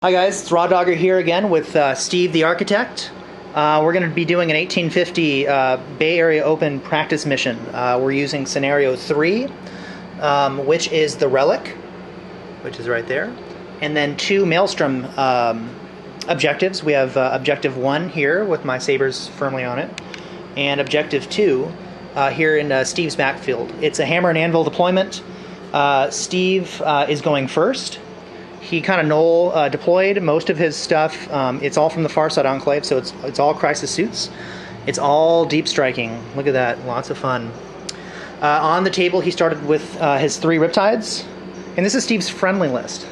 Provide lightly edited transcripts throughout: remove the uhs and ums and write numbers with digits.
Hi guys, it's Raw Dogger here again with Steve the Architect. We're going to be doing an 1850 Bay Area Open practice mission. We're using Scenario 3, which is the Relic, which is right there, and then 2 Maelstrom objectives. We have Objective 1 here with my sabers firmly on it, and Objective 2 here in Steve's backfield. It's a hammer and anvil deployment. Steve is going first. He kind of null deployed most of his stuff. It's all from the Farsight Enclave, so it's all crisis suits. It's all deep striking. Look at that, lots of fun. On the table, he started with his 3 Riptides, and this is Steve's friendly list,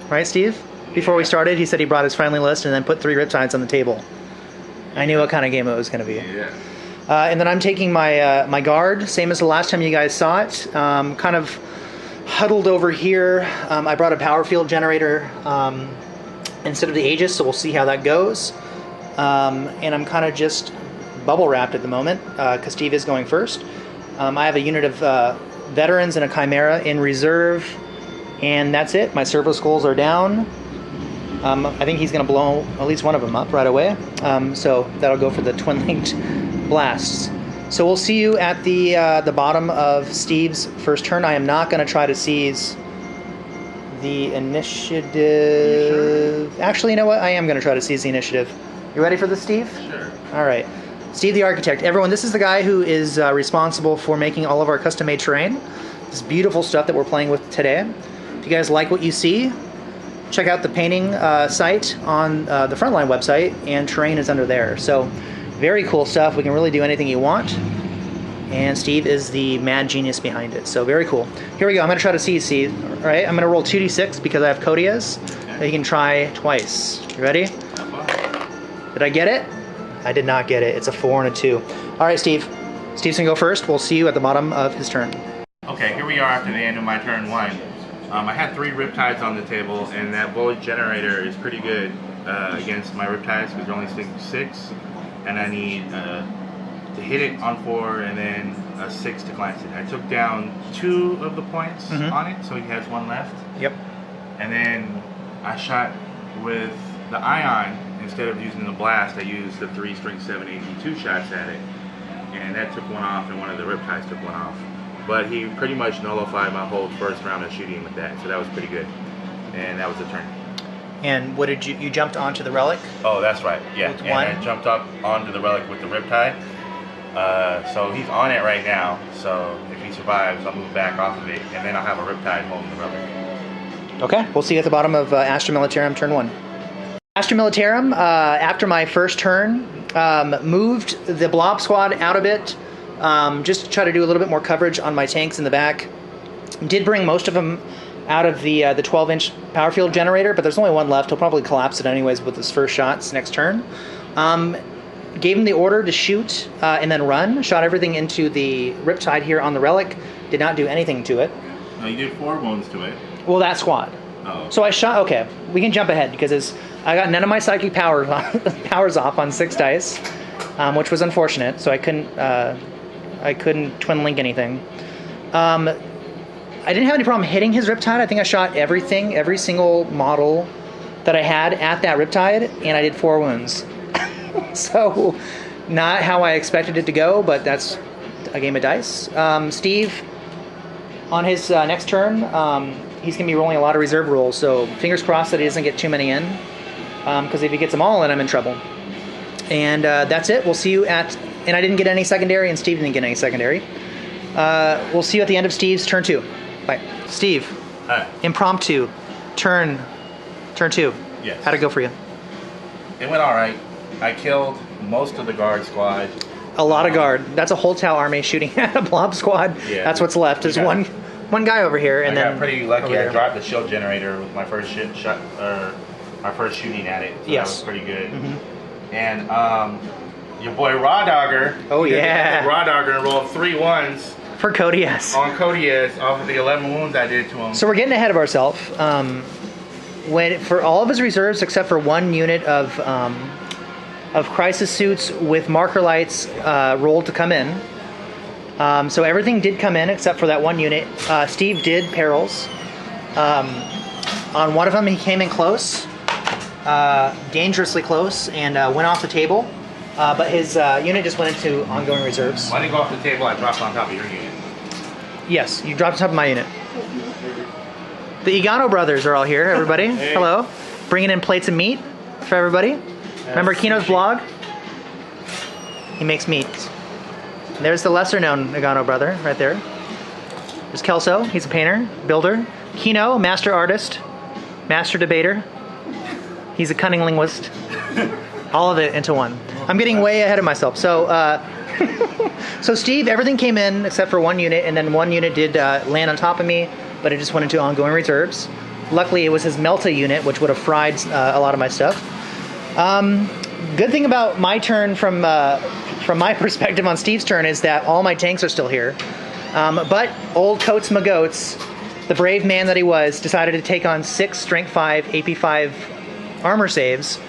right, Steve? Before we started, he said he brought his friendly list and then put 3 Riptides on the table. I knew what kind of game it was going to be. Yeah. And then I'm taking my my guard, same as the last time you guys saw it. Kind of huddled over here. I brought a power field generator instead of the Aegis, so we'll see how that goes. And I'm kind of just bubble wrapped at the moment because Steve is going first. I have a unit of veterans and a Chimera in reserve, and that's it. My servo skulls are down. I think he's going to blow at least one of them up right away. So that'll go for the twin-linked blasts. So we'll see you at the bottom of Steve's first turn. I am not going to try to seize the initiative. Sure? Actually, you know what? I am going to try to seize the initiative. You ready for this, Steve? Sure. All right. Steve the Architect. Everyone, this is the guy who is responsible for making all of our custom-made terrain. This beautiful stuff that we're playing with today. If you guys like what you see, check out the painting site on the Frontline website, and terrain is under there. So very cool stuff. We can really do anything you want. And Steve is the mad genius behind it. So very cool. Here we go. I'm going to try to seize Steve. All right. I'm going to roll 2d6 because I have Codias. Okay. You can try twice. You ready? Did I get it? I did not get it. It's a 4 and a 2. All right, Steve. Steve's going to go first. We'll see you at the bottom of his turn. Okay, here we are after the end of my turn 1. I had 3 Riptides on the table, and that void generator is pretty good against my Riptides because they're only 6, and I need to hit it on 4 and then a 6 to glance it. I took down 2 of the points on it, so he has 1 left. Yep. And then I shot with the Ion. Instead of using the blast, I used the 3 string 782 shots at it, and that took 1 off, and one of the Riptides took 1 off. But he pretty much nullified my whole first round of shooting with that, so that was pretty good. And that was the turn. And what did you jumped onto the Relic? Oh, that's right. Yeah. And I jumped up onto the Relic with the Riptide. So he's on it right now. So if he survives, I'll move back off of it, and then I'll have a Riptide holding the Relic. Okay, we'll see you at the bottom of Astra Militarum turn 1. Astra Militarum, after my first turn, moved the Blob Squad out a bit, just to try to do a little bit more coverage on my tanks in the back. Did bring most of them out of the 12-inch power field generator, but there's only 1 left. He'll probably collapse it anyways with his first shots next turn. Gave him the order to shoot and then run. Shot everything into the Riptide here on the Relic. Did not do anything to it. No, you did 4 wounds to it. Well, that squad. Oh. So I shot. Okay, we can jump ahead because I got none of my psychic powers off on 6 dice, which was unfortunate. So I couldn't twin link anything. I didn't have any problem hitting his Riptide. I think I shot every single model that I had at that Riptide, and I did 4 wounds. So not how I expected it to go, but that's a game of dice. Steve, on his next turn, he's going to be rolling a lot of reserve rolls, so fingers crossed that he doesn't get too many in, because if he gets them all in, I'm in trouble. And that's it. We'll see you at... And I didn't get any secondary, and Steve didn't get any secondary. We'll see you at the end of Steve's turn 2. Bye. Steve. Hi. Impromptu. Turn 2. Yes. How'd it go for you? It went all right. I killed most of the guard squad. A lot of guard. That's a whole Tau army shooting at a blob squad. Yeah. That's what's left. There's one guy over here, and I then got pretty lucky. I dropped the shield generator with my first shot, my first shooting at it. So yes. That was pretty good. And your boy Raw Dogger. Oh yeah. Raw Dogger rolled 3 1s for Codias. On Codias off of the 11 wounds I did to him. So we're getting ahead of ourselves. For all of his reserves except for 1 unit of crisis suits with marker lights rolled to come in. So everything did come in except for that 1 unit. Steve did perils. On one of them, he came in close. dangerously close and went off the table. But his unit just went into ongoing reserves. Why didn't you go off the table? I dropped on top of your unit. Yes, you dropped on top of my unit. The Igano brothers are all here, everybody. Hey. Hello. Bringing in plates of meat for everybody. Remember Kino's blog? He makes meat. There's the lesser known Igano brother right there. There's Kelso, he's a painter, builder. Kino, master artist, master debater. He's a cunning linguist. All of it into one. I'm getting way ahead of myself. So, so Steve, everything came in except for one unit, and then one unit did land on top of me, but it just went into ongoing reserves. Luckily, it was his Melta unit, which would have fried a lot of my stuff. Good thing about my turn from my perspective on Steve's turn is that all my tanks are still here. But old Coates Magoats, the brave man that he was, decided to take on 6 Strength 5, AP 5 armor saves.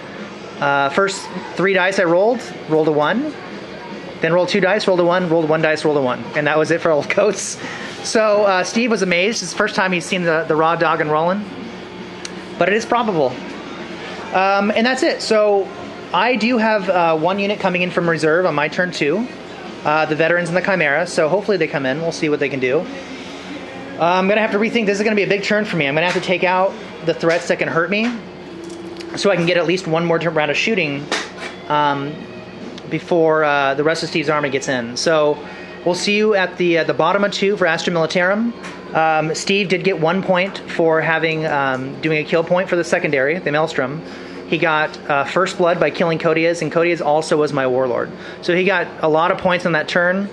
First 3 dice I rolled a 1. Then rolled 2 dice, rolled a 1, rolled 1 dice, rolled a 1. And that was it for old Coates. So Steve was amazed. It's the first time he's seen the raw dog and rolling. But it is probable. And that's it. So I do have 1 unit coming in from reserve on my turn 2. The veterans and the Chimera. So hopefully they come in. We'll see what they can do. I'm going to have to rethink. This is going to be a big turn for me. I'm going to have to take out the threats that can hurt me, so I can get at least one more round of shooting before the rest of Steve's army gets in. So we'll see you at the bottom of 2 for Astra Militarum. Steve did get 1 point for having doing a kill point for the secondary, the Maelstrom. He got first blood by killing Codiaz, and Codiaz also was my warlord. So he got a lot of points on that turn.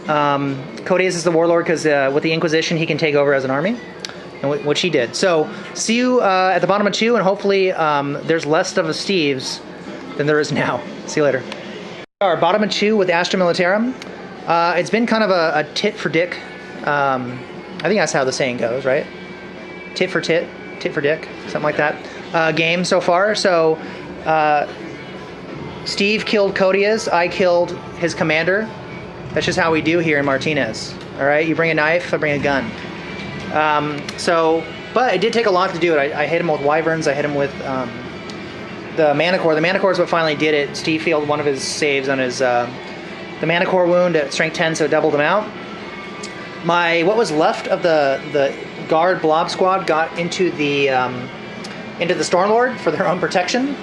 Codiaz is the warlord because with the Inquisition he can take over as an army, and which he did. So see you at the bottom of 2, and hopefully there's less of a Steve's than there is now. See you later. Our bottom of 2 with Astra Militarum. It's been kind of a tit for dick. I think that's how the saying goes, right? Tit for tit, tit for dick, something like that. Game so far. So Steve killed Codiaz. I killed his commander. That's just how we do here in Martinez. All right, you bring a knife, I bring a gun. But it did take a lot to do it. I hit him with wyverns. I hit him with the Manicore. The Manicore is what finally did it. Steve failed one of his saves on his the Manicore wound at strength 10, so it doubled him out. What was left of the guard blob squad got into the Stormlord for their own protection.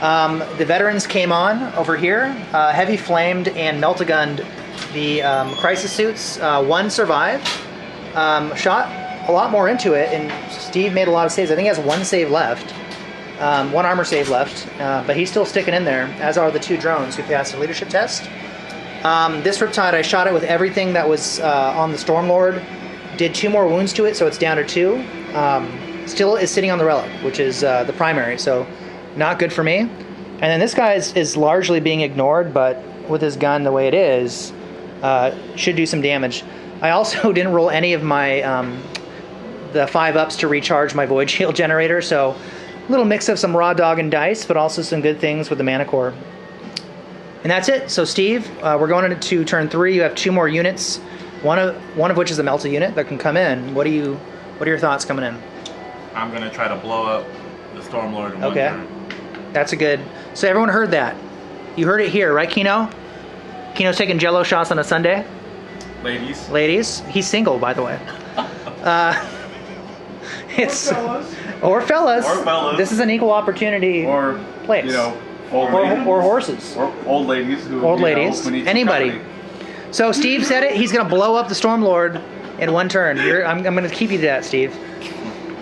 The veterans came on over here, heavy flamed and meltagunned the crisis suits. 1 survived, shot a lot more into it, and Steve made a lot of saves. I think he has 1 save left, 1 armor save left, but he's still sticking in there, as are the 2 drones who passed the leadership test. This Riptide, I shot it with everything that was on the Stormlord, did 2 more wounds to it, so it's down to 2. Still is sitting on the relic, which is the primary, so not good for me. And then this guy is largely being ignored, but with his gun the way it is, should do some damage. I also didn't roll any of my the 5-ups to recharge my Void Shield generator, so a little mix of some raw dog and dice, but also some good things with the Manicore. And that's it. So Steve, we're going into turn 3. You have 2 more units, one of which is a Melta unit that can come in. What are your thoughts coming in? I'm gonna try to blow up the Stormlord in 1 turn. That's a good. So everyone heard that. You heard it here, right, Kino? Kino's taking Jello shots on a Sunday. Ladies, he's single, by the way. It's or fellas. This is an equal opportunity place. Or horses. Or old ladies who who need anybody. So Steve said it. He's going to blow up the Stormlord in 1 turn. I'm going to keep you to that, Steve.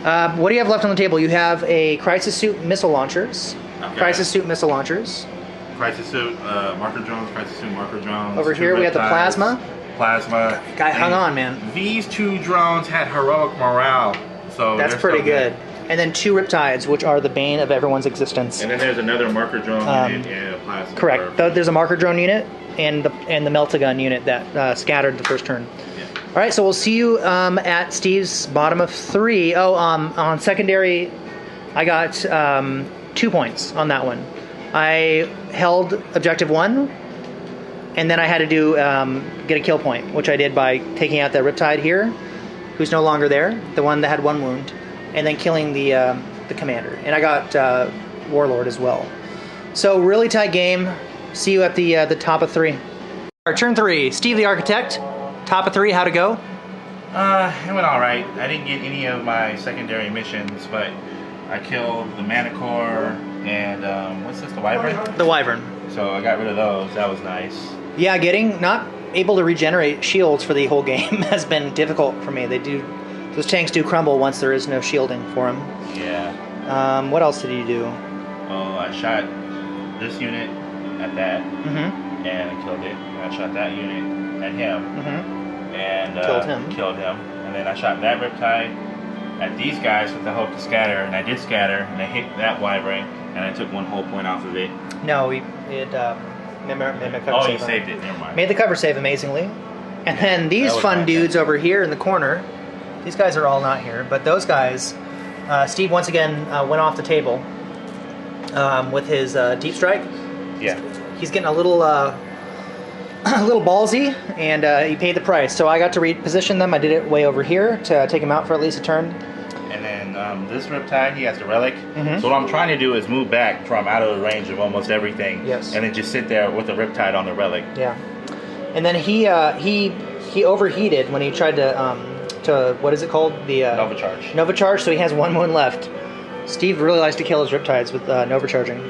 What do you have left on the table? You have a Crisis Suit missile launchers. Okay. Crisis Suit missile launchers. Crisis Suit, marker drones, Crisis Suit, marker drones. Over here we have the Plasma. Guy hung on, man. These 2 drones had heroic morale. So that's pretty good. And then 2 Riptides, which are the bane of everyone's existence. And then there's another marker drone unit and a Plasma. Correct. There's a marker drone unit and the Meltagun unit that scattered the first turn. Yeah. All right, so we'll see you at Steve's bottom of 3. Oh, on secondary, I got 2 points on that one. I held objective 1, and then I had to do get a kill point, which I did by taking out the Riptide here, who's no longer there, the one that had 1 wound, and then killing the commander. And I got Warlord as well. So really tight game. See you at the top of 3. Turn 3, Steve the Architect. Top of 3, how'd it go? It went alright. I didn't get any of my secondary missions, but I killed the Manicore and, what's this, the Wyvern? The Wyvern. So I got rid of those. That was nice. Yeah, not able to regenerate shields for the whole game has been difficult for me. Those tanks do crumble once there is no shielding for them. Yeah. What else did you do? Oh, I shot this unit at that, and I killed it. And I shot that unit at him, and killed him. And then I shot that Riptide at these guys with the hope to scatter, and I did scatter, and I hit that Wyvern, and I took 1 whole point off of it. No, it made a cover save. Oh, you saved it. Never mind. Made the cover save amazingly. And then these fun dudes over here in the corner, these guys are all not here, but those guys, Steve once again went off the table with his deep strike. Yeah. He's getting a little ballsy, and he paid the price. So I got to reposition them. I did it way over here to take him out for at least a turn. And then this Riptide, he has the Relic. So what I'm trying to do is move back from out of the range of almost everything. Yes. And then just sit there with the Riptide on the Relic. Yeah. And then he overheated when he tried to what is it called? The Nova Charge. Nova Charge, so he has 1 wound left. Steve really likes to kill his Riptides with Nova Charging.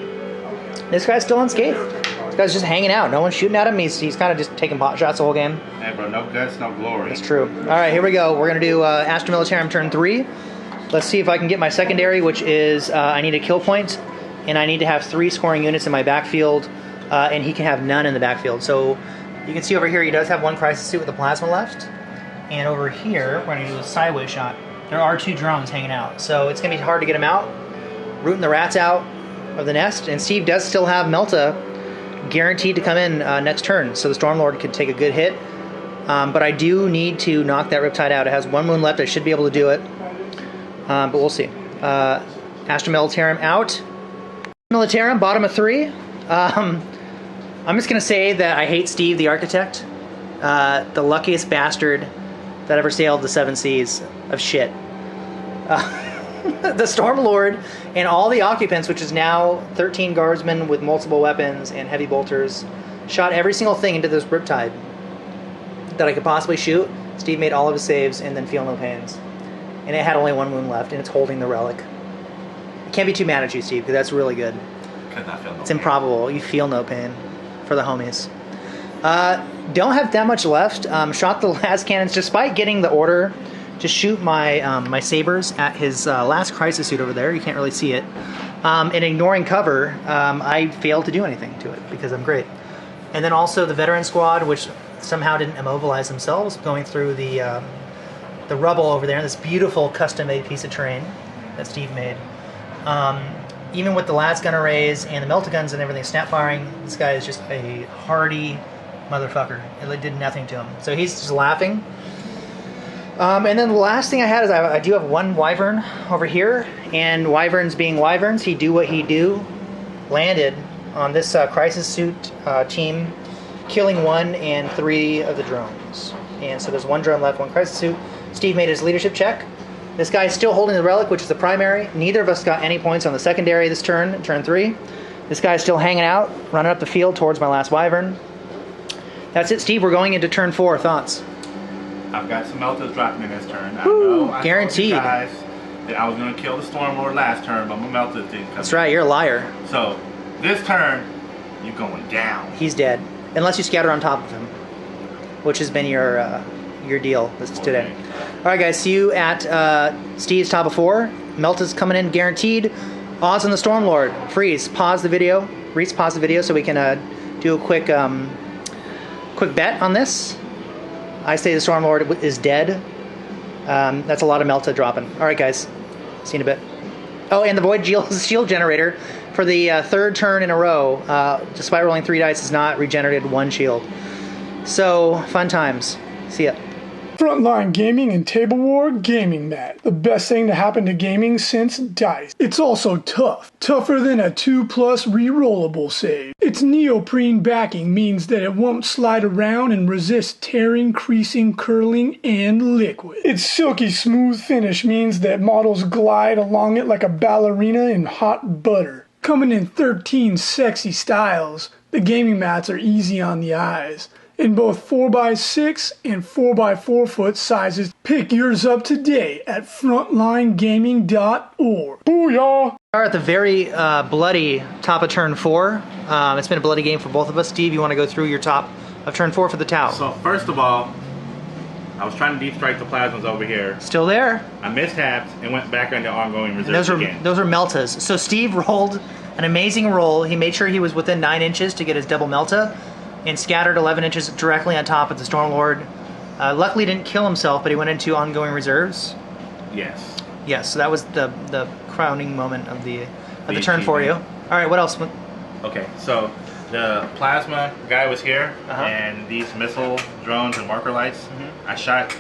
This guy's still unscathed. This guy's just hanging out. No one's shooting at him. He's kind of just taking pot shots the whole game. Hey, bro, no guts, no glory. That's true. All right, here we go. We're going to do Astra Militarum turn 3. Let's see if I can get my secondary, which is I need a kill point, and I need to have 3 scoring units in my backfield, and he can have none in the backfield. So you can see over here he does have 1 crisis suit with a plasma left. And over here, we're going to do a sideways shot. There are 2 drones hanging out, so it's going to be hard to get them out. Rooting the rats out of the nest, and Steve does still have Melta guaranteed to come in next turn, so the Stormlord could take a good hit. But I do need to knock that Riptide out. It has 1 wound left. I should be able to do it, but we'll see. Astra Militarum out. Militarum, bottom of 3. I'm just going to say that I hate Steve the Architect. The luckiest bastard that ever sailed the 7 seas of shit. The Stormlord and all the occupants, which is now 13 guardsmen with multiple weapons and heavy bolters, shot every single thing into this Riptide that I could possibly shoot. Steve made all of his saves and then feel no pains. And it had only 1 wound left, and it's holding the Relic. I can't be too mad at you, Steve, because that's really good. Could not feel no It's pain. improbable. You feel no pain for the homies. Don't have that much left. Shot the last cannons, despite getting the order to shoot my my sabers at his last crisis suit over there. You can't really see it. And ignoring cover, I failed to do anything to it because I'm great. And then also the veteran squad, which somehow didn't immobilize themselves, going through the rubble over there. This beautiful custom-made piece of terrain that Steve made. Even with the last gun arrays and the melta guns and everything snap firing, this guy is just a hardy motherfucker. It did nothing to him. So he's just laughing. And then the last thing I had is I do have 1 Wyvern over here, and Wyverns being Wyverns, he do what he do. Landed on this crisis suit team, killing 1 and 3 of the drones. And so there's 1 drone left, 1 crisis suit. Steve made his leadership check. This guy is still holding the Relic, which is the primary. Neither of us got any points on the secondary this turn, turn 3. This guy is still hanging out, running up the field towards my last Wyvern. That's it, Steve. We're going into turn 4. Thoughts? I've got some Meltas dropping in this turn. Woo, I guaranteed. told you guys that I was going to kill the Stormlord last turn, but my Meltas didn't come. That's right. You're a liar. So this turn, you're going down. He's dead, unless you scatter on top of him, which has been your deal today. All right, guys. See you at Steve's top of 4. Melta's coming in guaranteed. Odds on the Stormlord. Freeze. Pause the video. Reese, pause the video so we can do a quick bet on this. I say the Stormlord is dead. That's a lot of Melta dropping. All right, guys. See you in a bit. Oh, and the Void Shield Generator for the 3rd turn in a row, despite rolling 3 dice, has not regenerated 1 shield. So, fun times. See ya. Frontline Gaming and Table War Gaming Mat. The best thing to happen to gaming since dice. It's also tough. Tougher than a 2+ rerollable save. Its neoprene backing means that it won't slide around and resist tearing, creasing, curling, and liquid. Its silky smooth finish means that models glide along it like a ballerina in hot butter. Coming in 13 sexy styles, the gaming mats are easy on the eyes. In both 4x6 and 4x4 foot sizes, pick yours up today at frontlinegaming.org. Booyah! We are at the very bloody top of turn 4. It's been a bloody game for both of us. Steve, you want to go through your top of turn 4 for the Tau? So first of all, I was trying to deep strike the plasmas over here. Still there. I mishapped and went back into ongoing reserve again. Those are Meltas. So Steve rolled an amazing roll. He made sure he was within 9 inches to get his double Melta, and scattered 11 inches directly on top of the Stormlord. Luckily didn't kill himself, but he went into ongoing reserves. Yes. Yes, so that was the crowning moment of the turn for you. All right, what else? Okay, so the plasma guy was here, and these missile drones and marker lights. I shot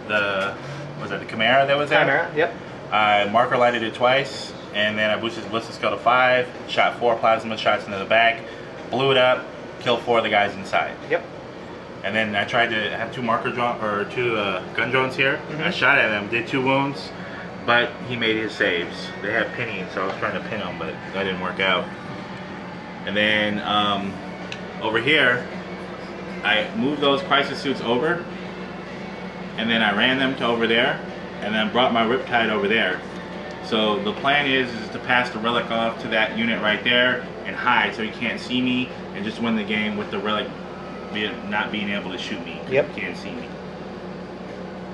the Chimera that was there? Chimera, yep. I marker lighted it twice, and then I boosted his ballistic skill to 5, shot 4 plasma shots into the back, blew it up, killed 4 of the guys inside. Yep. And then I tried to have 2 gun drones here. I shot at him, did 2 wounds, but he made his saves. They have pinning, so I was trying to pin him, but that didn't work out. And then over here, I moved those crisis suits over, and then I ran them to over there, and then brought my Riptide over there. So the plan is to pass the relic off to that unit right there and hide so he can't see me, and just win the game with the relic not being able to shoot me. Yep. He can't see me.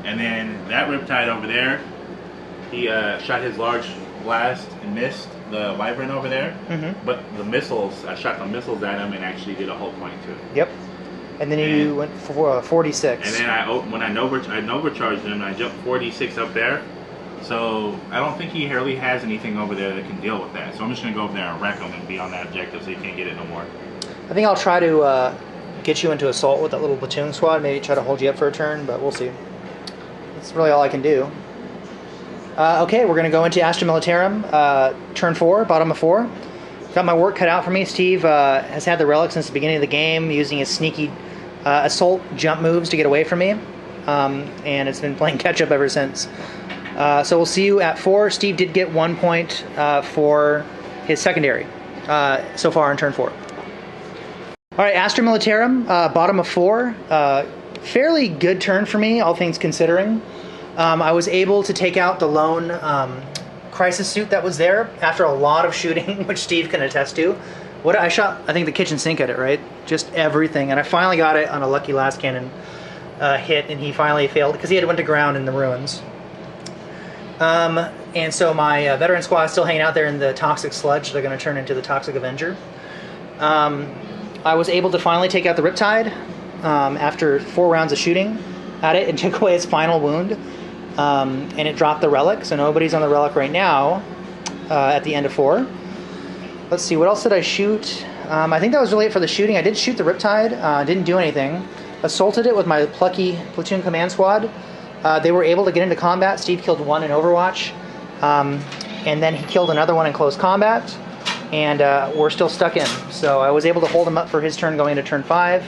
And then that Riptide over there, he shot his large blast and missed the Wyvern over there. But the missiles, I shot the missiles at him and actually did a whole point to it. Yep. And then you went for 46. And then when I overcharged him, I jumped 46 up there. So I don't think he really has anything over there that can deal with that. So I'm just going to go over there and wreck him and be on that objective so he can't get it no more. I think I'll try to get you into assault with that little platoon squad. Maybe try to hold you up for a turn, but we'll see. That's really all I can do. Okay, we're going to go into Astra Militarum, turn 4, bottom of 4. Got my work cut out for me. Steve has had the relic since the beginning of the game, using his sneaky assault jump moves to get away from me. And it's been playing catch-up ever since. So we'll see you at 4. Steve did get 1 point for his secondary so far in turn 4. All right, Astra Militarum, bottom of 4. Fairly good turn for me, all things considering. I was able to take out the lone crisis suit that was there after a lot of shooting, which Steve can attest to. I shot, I think, the kitchen sink at it, right? Just everything, and I finally got it on a lucky last cannon hit, and he finally failed because he had went to ground in the ruins. And so my veteran squad is still hanging out there in the toxic sludge. They're going to turn into the Toxic Avenger. I was able to finally take out the Riptide after 4 rounds of shooting at it and took away its final wound. And it dropped the relic, so nobody's on the relic right now at the end of 4. Let's see, what else did I shoot? I think that was really it for the shooting. I did shoot the Riptide, didn't do anything. Assaulted it with my plucky platoon command squad. They were able to get into combat. Steve killed 1 in Overwatch, and then he killed another one in close combat, and we're still stuck in. So I was able to hold him up for his turn going into turn 5.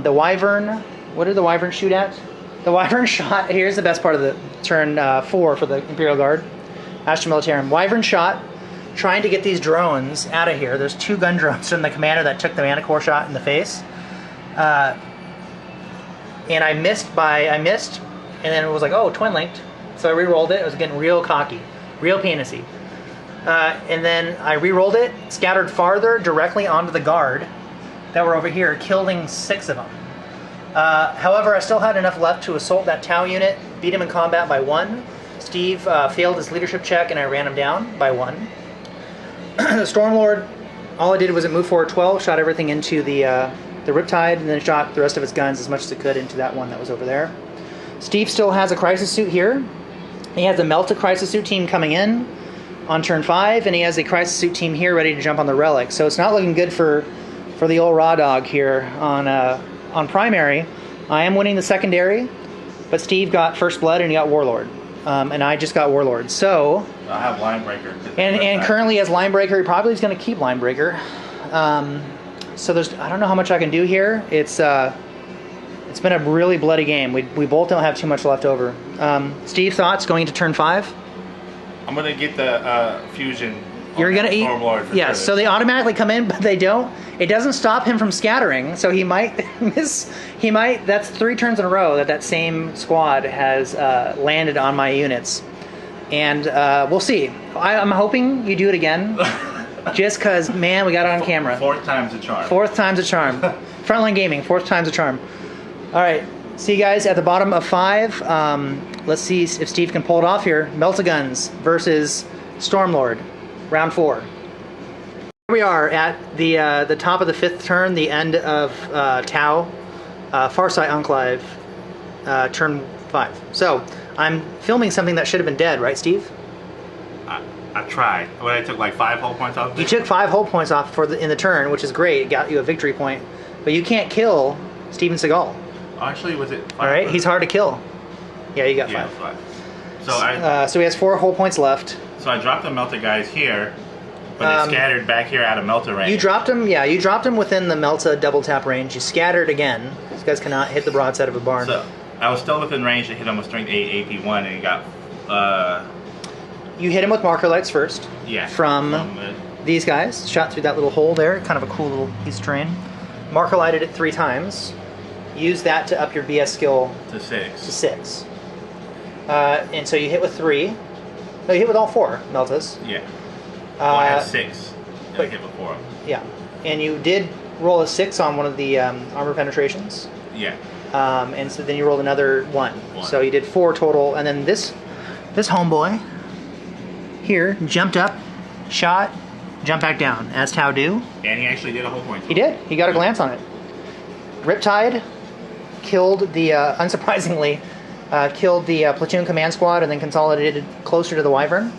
The Wyvern, what did the Wyvern shoot at? The Wyvern shot, here's the best part of the turn 4 for the Imperial Guard, Astra Militarum. Wyvern shot, trying to get these drones out of here. There's 2 gun drones from the commander that took the Manicore shot in the face. And I missed, and then it was like, oh, twin linked. So I re-rolled it. I was getting real cocky, real penisy. And then I re-rolled it, scattered farther directly onto the guard that were over here, killing 6 of them. However, I still had enough left to assault that Tau unit, beat him in combat by 1. Steve failed his leadership check, and I ran him down by 1. The Stormlord, all I did was it moved forward 12, shot everything into the Riptide, and then shot the rest of its guns as much as it could into that one that was over there. Steve still has a crisis suit here. He has a Melta crisis suit team coming in on turn 5, and he has a crisis suit team here ready to jump on the relic. So it's not looking good for the old raw dog here on primary. I am winning the secondary, but Steve got first blood and he got Warlord, and I just got Warlord. So I have Linebreaker. And currently as Linebreaker, he probably is going to keep Linebreaker. So I don't know how much I can do here. It's been a really bloody game. We both don't have too much left over. Steve, thoughts going into turn 5? I'm going to get the fusion You're gonna eat. Yeah, so they automatically come in, but they don't. It doesn't stop him from scattering, so he might miss. He might. That's 3 turns in a row that same squad has landed on my units, and we'll see. I'm hoping you do it again, just because, man, we got it on camera. 4th time's a charm. 4th time's a charm. Frontline Gaming, 4th time's a charm. All right, see you guys at the bottom of 5. Let's see if Steve can pull it off here. Meltaguns versus Stormlord, round 4. Here we are at the top of the 5th turn, the end of Tau, Farsight Enclave, turn 5. So I'm filming something that should have been dead, right, Steve? I tried. But I took like 5 hull points off. You took 5 hull points off in the turn, which is great. It got you a victory point, but you can't kill Steven Seagal. Oh, actually, was it 5? All right, he's hard to kill. Yeah, you got 5. 5. So he has 4 hull points left. So I dropped the Melta guys here, but they scattered back here out of Melta range. You dropped him, yeah. You dropped him within the Melta double tap range. You scattered again. These guys cannot hit the broadside of a barn. So I was still within range to hit him with strength 8 AP1, and he got. You hit him with marker lights first. Yeah. From these guys. Shot through that little hole there. Kind of a cool little piece of terrain. Marker lighted it 3 times. Use that to up your BS skill to 6. To 6. And so you hit with 3. No, you hit with all 4 Meltas. Yeah. Well, I had 6. And I hit with 4. Yeah. And you did roll a 6 on one of the armor penetrations. Yeah. And so then you rolled another 1. So you did 4 total. And then this homeboy here jumped up, shot, jumped back down, as Tau do. And he actually did a whole point. He did. He got a glance on it. Riptide killed the, unsurprisingly, killed the platoon command squad and then consolidated closer to the Wyvern.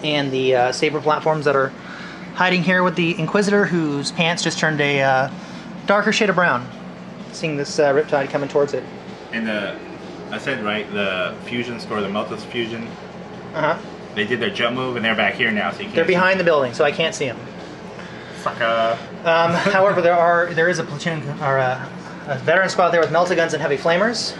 And the saber platforms that are hiding here with the Inquisitor, whose pants just turned a darker shade of brown. Seeing this Riptide coming towards it. And I said right, the fusion score, the Melta's fusion. They did their jump move and they're back here now, so you can't. They're behind the building, so I can't see them. Sucker. However, there is a platoon or a veteran squad there with Meltaguns and heavy flamers.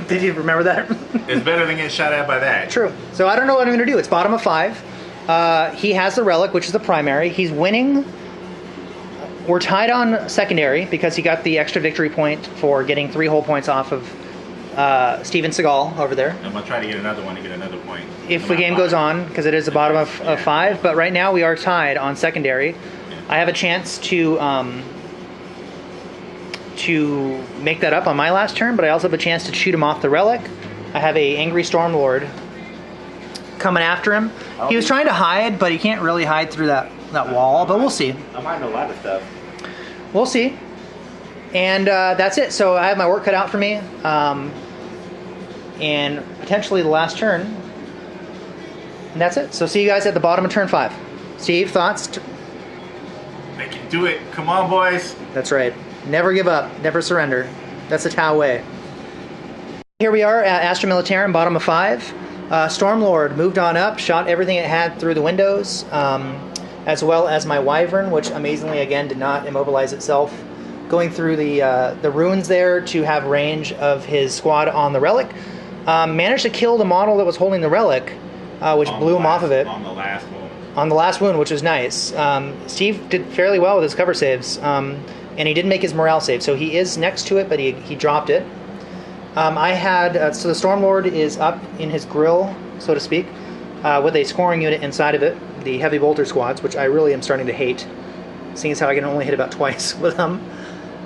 Did you remember that? It's better than getting shot at by that. True. So I don't know what I'm going to do. It's bottom of 5. He has the relic, which is the primary. He's winning. We're tied on secondary because he got the extra victory point for getting 3 whole points off of Steven Seagal over there. I'm going to try to get another one to get another point. If the game goes on, because it is the bottom of 5. But right now we are tied on secondary. Yeah. I have a chance to make that up on my last turn, but I also have a chance to shoot him off the relic. I have a Angry Stormlord coming after him. He was trying to hide, but he can't really hide through that wall, but we'll see. I'm hiding a lot of stuff. We'll see. And that's it. So I have my work cut out for me. And potentially the last turn. And that's it. So see you guys at the bottom of turn 5. Steve, thoughts? They can do it. Come on, boys. That's right. Never give up. Never surrender. That's the Tau way. Here we are at Astra Militarum, bottom of 5. Stormlord moved on up, shot everything it had through the windows, as well as my Wyvern, which amazingly, again, did not immobilize itself. Going through the ruins there to have range of his squad on the relic. Managed to kill the model that was holding the relic, which blew him off of it. On the last wound. On the last wound, which was nice. Steve did fairly well with his cover saves, and he didn't make his morale save, so he is next to it, but he dropped it. I had, so the Stormlord is up in his grill, so to speak, with a scoring unit inside of it, the Heavy Bolter squads, which I really am starting to hate, seeing as how I can only hit about twice with them.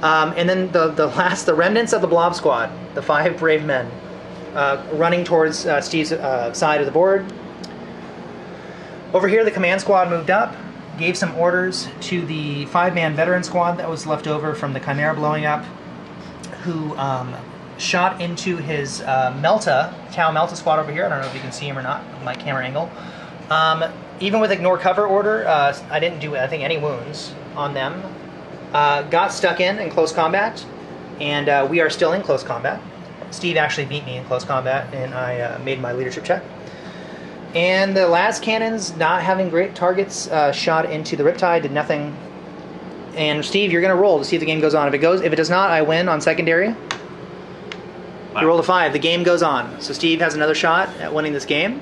And then the remnants of the Blob squad, the 5 brave men, running towards Steve's side of the board. Over here, the command squad moved up, gave some orders to the 5-man veteran squad that was left over from the Chimera blowing up, who shot into his Tau Melta squad over here. I don't know if you can see him or not with my camera angle. Even with ignore cover order, I didn't do, I think, any wounds on them. Got stuck in close combat, and we are still in close combat. Steve actually beat me in close combat, and I made my leadership check. And the last cannons, not having great targets, shot into the Riptide, did nothing. And Steve, you're going to roll to see if the game goes on. If it does not, I win on secondary. You rolled a 5. The game goes on. So Steve has another shot at winning this game.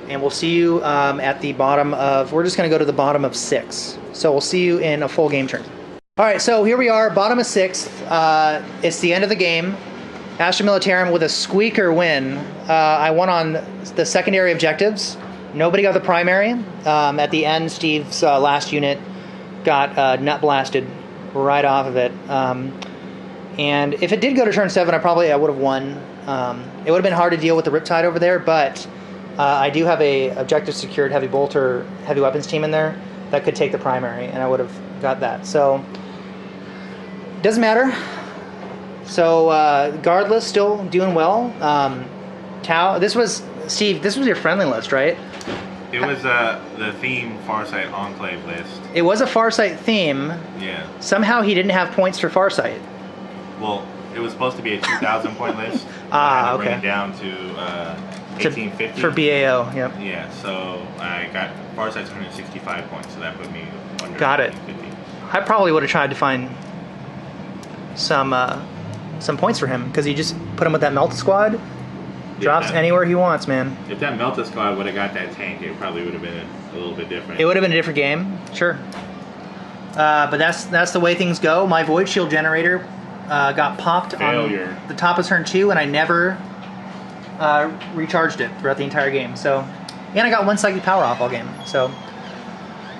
and we'll see you at the bottom of... We're just going to go to the bottom of 6. So we'll see you in a full game turn. All right, so here we are, bottom of 6th. It's the end of the game. Astra Militarum with a squeaker win. I won on the secondary objectives. Nobody got the primary. At the end, Steve's last unit got nut blasted right off of it. And if it did go to turn 7, I would have won. It would have been hard to deal with the Riptide over there, but I do have a objective secured heavy bolter, heavy weapons team in there that could take the primary, and I would have got that. So, doesn't matter. So, Guardless still doing well. Tau, Steve, this was your friendly list, right? It was the theme Farsight Enclave list. It was a Farsight theme. Yeah. Somehow he didn't have points for Farsight. Well, it was supposed to be a 2,000 point list. Ah, okay. Bring it okay. down to 1850. For BAO, yep. Yeah, so I got Farsight's 165 points, so that put me under Got it. 1850. I probably would have tried to find some points for him, because he just put him with that Melta squad. Drops anywhere he wants, man. If that Melta squad would have got that tank, it probably would have been a little bit different. It would have been a different game, sure. But that's the way things go. My Void Shield generator got popped on the top of turn 2, and I never recharged it throughout the entire game. So, and I got 1 psychic power off all game. So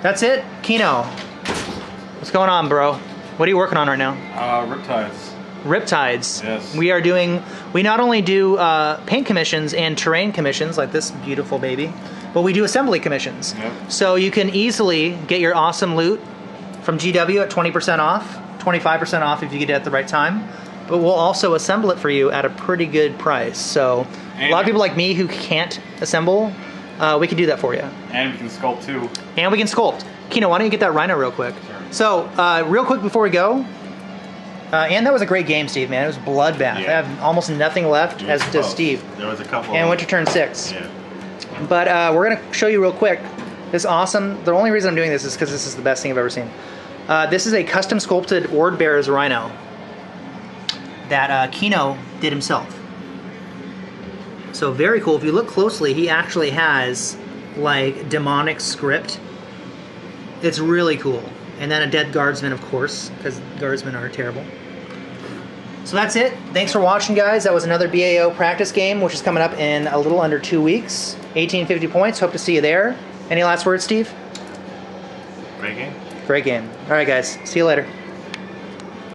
that's it. Kino, what's going on, bro? What are you working on right now? Riptides. Riptides. Yes. We not only do paint commissions and terrain commissions like this beautiful baby, but we do assembly commissions. Yep. So you can easily get your awesome loot from GW at 20% off, 25% off if you get it at the right time. But we'll also assemble it for you at a pretty good price. So a lot of people like me who can't assemble, we can do that for you. And we can sculpt too. And we can sculpt. Kino, why don't you get that Rhino real quick? Sure. So real quick before we go, and that was a great game, Steve, man. It was bloodbath. Yeah. I have almost nothing left, as does Steve. There was a couple. And went to turn 6. Yeah. But we're going to show you real quick this awesome... The only reason I'm doing this is because this is the best thing I've ever seen. This is a custom sculpted Ord Bear's Rhino that Kino did himself. So very cool. If you look closely, he actually has like demonic script. It's really cool. And then a dead guardsman, of course, because guardsmen are terrible. So that's it. Thanks for watching, guys. That was another BAO practice game, which is coming up in a little under 2 weeks. 1850 points. Hope to see you there. Any last words, Steve? Great game. Great game. All right, guys. See you later.